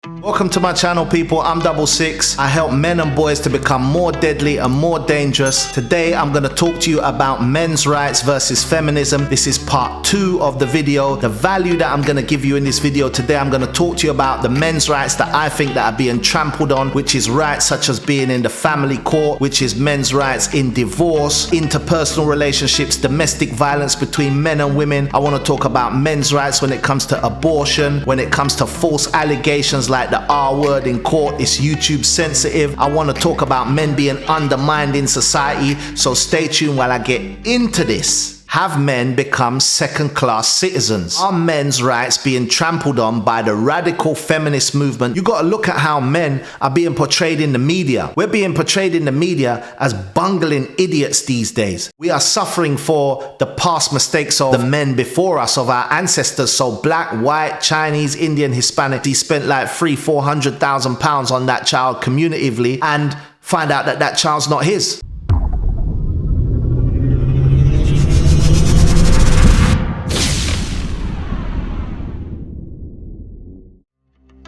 Welcome to my channel, people. I'm Double Six. I help men and boys to become more deadly and more dangerous. Today I'm going to talk to you about men's rights versus feminism. This is part 2 of the video. The value that I'm going to give you in this video today, I'm going to talk to you about the men's rights that I think that are being trampled on, which is rights such as being in the family court, which is men's rights in divorce, interpersonal relationships, domestic violence between men and women. I want to talk about men's rights when it comes to abortion, when it comes to false allegations like the R word in court is YouTube sensitive. I want to talk about men being undermined in society, so stay tuned while I get into this. Have men become second-class citizens? Are men's rights being trampled on by the radical feminist movement? You got to look at how men are being portrayed in the media. We're being portrayed in the media as bungling idiots these days. We are suffering for the past mistakes of the men before us, of our ancestors. So black, white, Chinese, Indian, Hispanic, he spent like £400,000 on that child cumulatively and find out that that child's not his.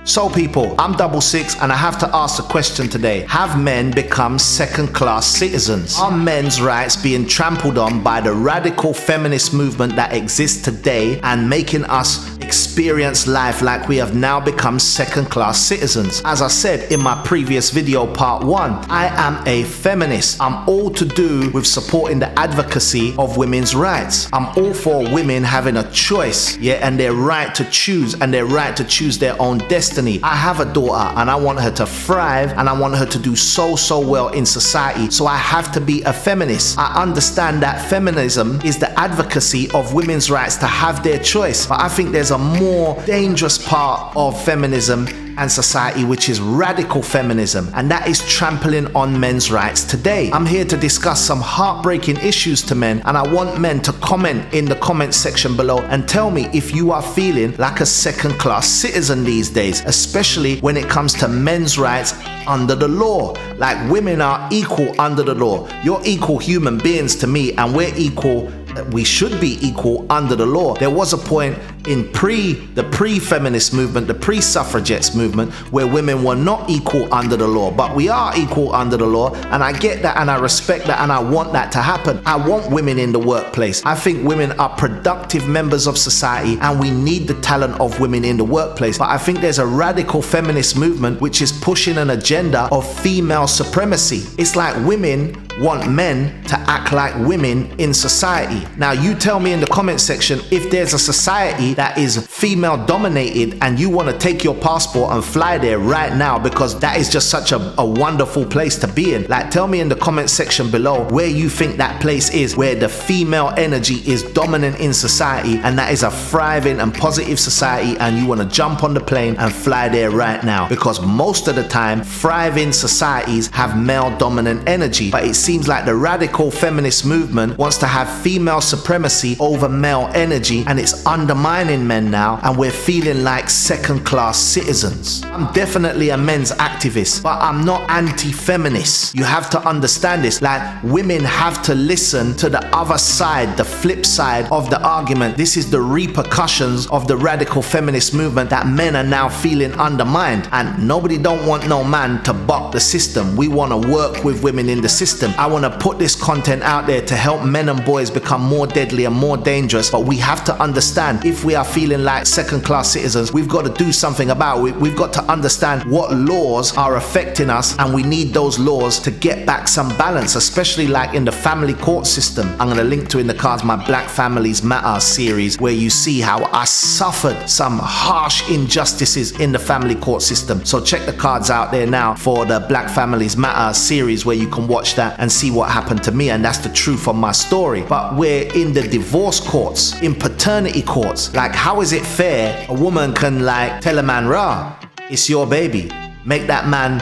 So people, I'm Double Six and I have to ask the question today. Have men become second-class citizens? Are men's rights being trampled on by the radical feminist movement that exists today and making us experience life like we have now become second-class citizens? As I said in my previous video, part 1, I am a feminist. I'm all to do with supporting the advocacy of women's rights. I'm all for women having a choice, and their right to choose and their right to choose their own destiny. I have a daughter and I want her to thrive and I want her to do so well in society, so I have to be a feminist. I understand that feminism is the advocacy of women's rights to have their choice, but I think there's a more dangerous part of feminism and society, which is radical feminism, and that is trampling on men's rights today. I'm here to discuss some heartbreaking issues to men, and I want men to comment in the comment section below and tell me if you are feeling like a second-class citizen these days, especially when it comes to men's rights under the law. Like, women are equal under the law. You're equal human beings to me, and we're equal. We should be equal under the law. There was a point in the pre-feminist movement, the pre-suffragettes movement, where women were not equal under the law, but we are equal under the law, and I get that and I respect that and I want that to happen. I want women in the workplace. I think women are productive members of society and we need the talent of women in the workplace, but I think there's a radical feminist movement which is pushing an agenda of female supremacy. It's like women want men to act like women in society. Now you tell me in the comment section if there's a society that is female dominated and you want to take your passport and fly there right now, because that is just such a wonderful place to be in. Like, tell me in the comment section below where you think that place is, where the female energy is dominant in society and that is a thriving and positive society, and you want to jump on the plane and fly there right now, because most of the time thriving societies have male dominant energy, but it seems like the radical feminist movement wants to have female supremacy over male energy, and it's undermining men now, and we're feeling like second-class citizens. I'm definitely a men's activist, but I'm not anti-feminist. You have to understand this. Like, women have to listen to the other side, the flip side of the argument. This is the repercussions of the radical feminist movement, that men are now feeling undermined, and nobody don't want no man to buck the system. We want to work with women in the system. I want to put this content out there to help men and boys become more deadly and more dangerous, but we have to understand, if we are feeling like second-class citizens, we've got to do something about it. We've got to understand what laws are affecting us, and we need those laws to get back some balance, especially like in the family court system. I'm going to link to in the cards my Black Families Matter series, where you see how I suffered some harsh injustices in the family court system. So check the cards out there now for the Black Families Matter series, where you can watch that and see what happened to me, and that's the truth of my story. But we're in the divorce courts, in paternity courts. Like, how is it fair a woman can like tell a man, rah, it's your baby, make that man,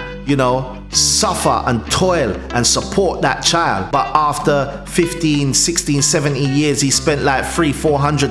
suffer and toil and support that child, but after 15, 16, 17 years he spent like £300,000,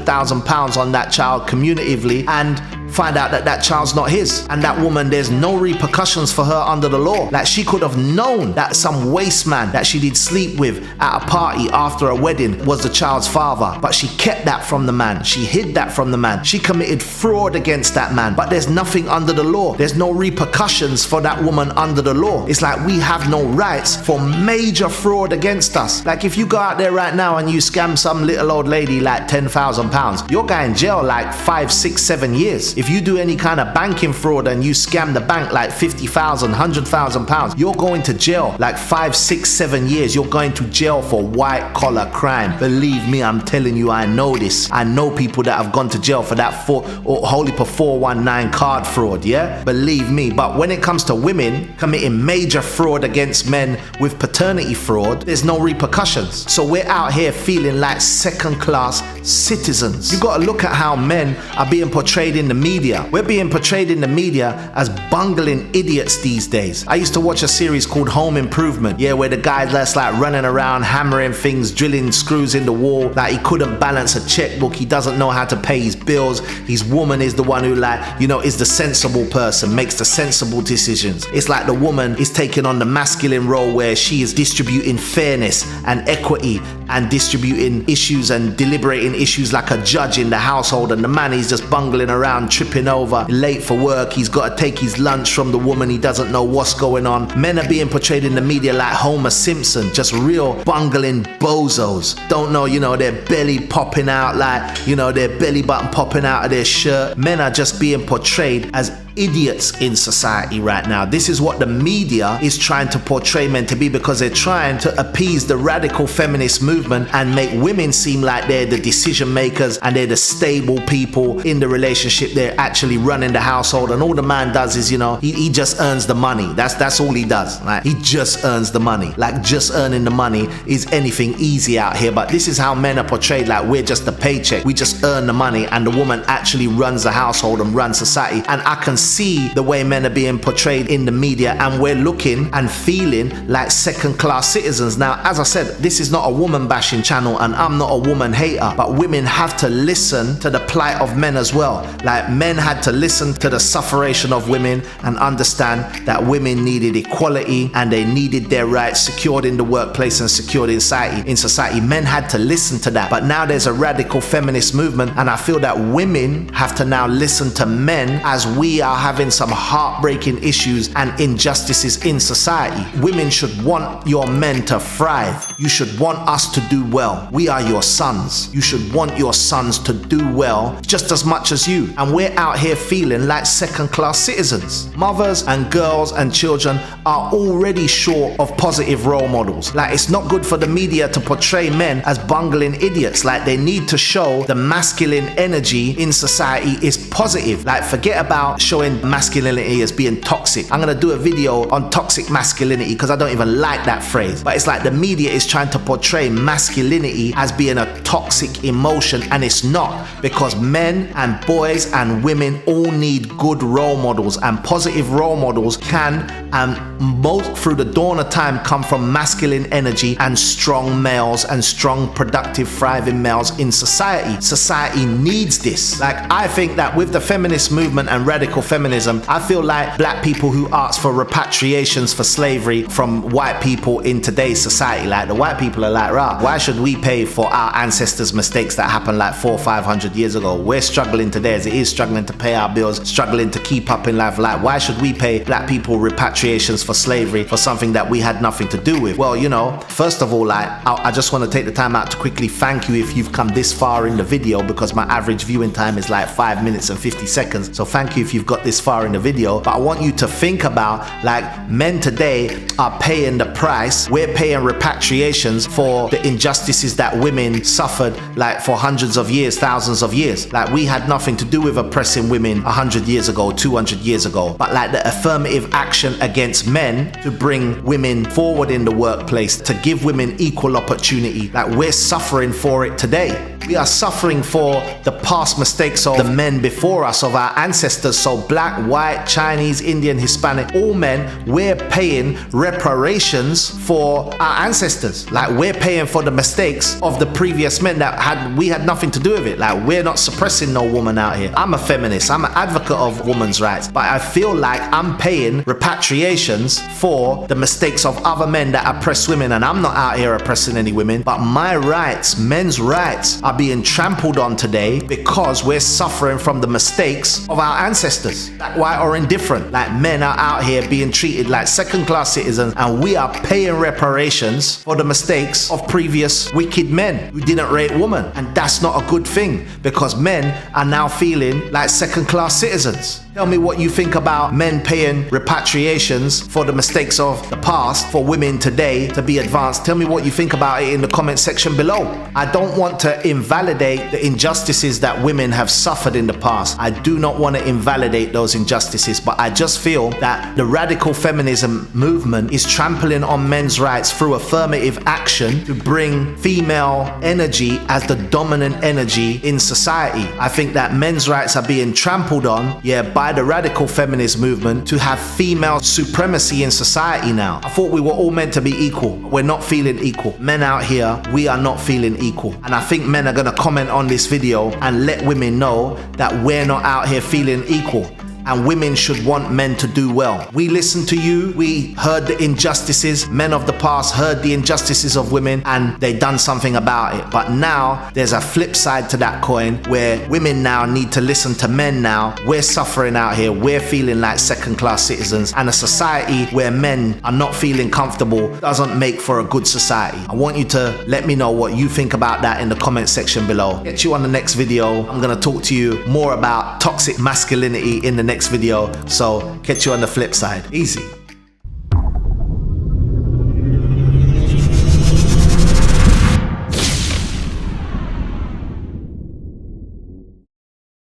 £400,000 on that child cumulatively and find out that that child's not his. And that woman, there's no repercussions for her under the law. Like, she could have known that some waste man that she did sleep with at a party after a wedding was the child's father, but she kept that from the man. She hid that from the man. She committed fraud against that man, but there's nothing under the law. There's no repercussions for that woman under the law. It's like we have no rights for major fraud against us. Like, if you go out there right now and you scam some little old lady like £10,000, you're going to jail like 5, 6, 7 years. If you do any kind of banking fraud and you scam the bank like £50,000, £100,000, you're going to jail like 5, 6, 7 years. You're going to jail for white collar crime. Believe me, I'm telling you, I know this. I know people that have gone to jail for that holy 419 card fraud, yeah? Believe me. But when it comes to women committing major fraud against men with paternity fraud, there's no repercussions. So we're out here feeling like second-class citizens. You got to look at how men are being portrayed in the media. We're being portrayed in the media as bungling idiots these days. I used to watch a series called Home Improvement, yeah, where the guy that's like running around hammering things, drilling screws in the wall, like he couldn't balance a checkbook, he doesn't know how to pay his bills. His woman is the one who, like, you know, is the sensible person, makes the sensible decisions. It's like the woman is taking on the masculine role where she is distributing fairness and equity and distributing issues and deliberating issues like a judge in the household, and the man is just bungling around, tripping over, late for work, he's got to take his lunch from the woman, he doesn't know what's going on. Men are being portrayed in the media like Homer Simpson, just real bungling bozos. Don't know, you know, their belly popping out, like, you know, their belly button popping out of their shirt. Men are just being portrayed as idiots in society right now. This is what the media is trying to portray men to be, because they're trying to appease the radical feminist movement and make women seem like they're the decision makers and they're the stable people in the relationship. They're actually running the household, and all the man does is, you know, he just earns the money. That's all he does. Like, he just earns the money. Like, just earning the money is anything easy out here. But this is how men are portrayed, like we're just the paycheck. We just earn the money, and the woman actually runs the household and runs society. And I can see the way men are being portrayed in the media, and we're looking and feeling like second-class citizens. Now, as I said, this is not a woman bashing channel, and I'm not a woman hater, but women have to listen to the plight of men as well. Like, men had to listen to the sufferation of women and understand that women needed equality and they needed their rights secured in the workplace and secured in society. Men had to listen to that. But now there's a radical feminist movement, and I feel that women have to now listen to men as we are having some heartbreaking issues and injustices in society. Women should want your men to thrive. You should want us to do well. We are your sons. You should want your sons to do well just as much as you. And we're out here feeling like second-class citizens. Mothers and girls and children are already short of positive role models. Like, it's not good for the media to portray men as bungling idiots. Like, they need to show the masculine energy in society is positive. Like, forget about showing masculinity as being toxic. I'm gonna do a video on toxic masculinity because I don't even like that phrase. But it's like the media is trying to portray masculinity as being a toxic emotion, and it's not, because men and boys and women all need good role models, and positive role models can, and most through the dawn of time, come from masculine energy and strong males and strong, productive, thriving males in society. Society needs this. Like, I think that with the feminist movement and radical feminism, I feel like black people who ask for repatriations for slavery from white people in today's society, like the white people are like, rah, why should we pay for our ancestors' mistakes that happened like 400 or 500 years ago? We're struggling today as it is, struggling to pay our bills, struggling to keep up in life. Like, why should we pay black people repatriations for slavery for something that we had nothing to do with? Well, you know, first of all, like, I just want to take the time out to quickly thank you if you've come this far in the video, because my average viewing time is like 5 minutes and 50 seconds. So thank you if you've got this far in the video. But I want you to think about, like, men today are paying the price. We're paying repatriations for the injustices that women suffered, like, for hundreds of years, thousands of years. Like, we had nothing to do with oppressing women 100 years ago, 200 years ago. But like, the affirmative action against men to bring women forward in the workplace, to give women equal opportunity. Like, we're suffering for it today. We are suffering for the past mistakes of the men before us, of our ancestors. So black, white, Chinese, Indian, Hispanic, all men, we're paying reparations for our ancestors. Like, we're paying for the mistakes of the previous men that we had nothing to do with it. Like, we're not suppressing no woman out here. I'm a feminist. I'm an advocate of women's rights. But I feel like I'm paying repatriations for the mistakes of other men that oppress women. And I'm not out here oppressing any women. But my rights, men's rights, are being trampled on today because we're suffering from the mistakes of our ancestors, black, white, or indifferent. Like, men are out here being treated like second-class citizens, and we are paying reparations for the mistakes of previous wicked men who didn't rate women. And that's not a good thing, because men are now feeling like second-class citizens. Tell me what you think about men paying repatriations for the mistakes of the past for women today to be advanced. Tell me what you think about it in the comment section below. I don't want to invalidate the injustices that women have suffered in the past. I do not want to invalidate those injustices, but I just feel that the radical feminism movement is trampling on men's rights through affirmative action to bring female energy as the dominant energy in society. I think that men's rights are being trampled on, by the radical feminist movement to have female supremacy in society now. I thought we were all meant to be equal. We're not feeling equal. Men out here, we are not feeling equal. And I think men are gonna comment on this video and let women know that we're not out here feeling equal. And women should want men to do well. We listened to you, we heard the injustices, men of the past heard the injustices of women, and they done something about it. But now, there's a flip side to that coin, where women now need to listen to men now. We're suffering out here, we're feeling like second-class citizens, and a society where men are not feeling comfortable doesn't make for a good society. I want you to let me know what you think about that in the comment section below. Get you on the next video. I'm gonna talk to you more about toxic masculinity in the next video, so catch you on the flip side. Easy.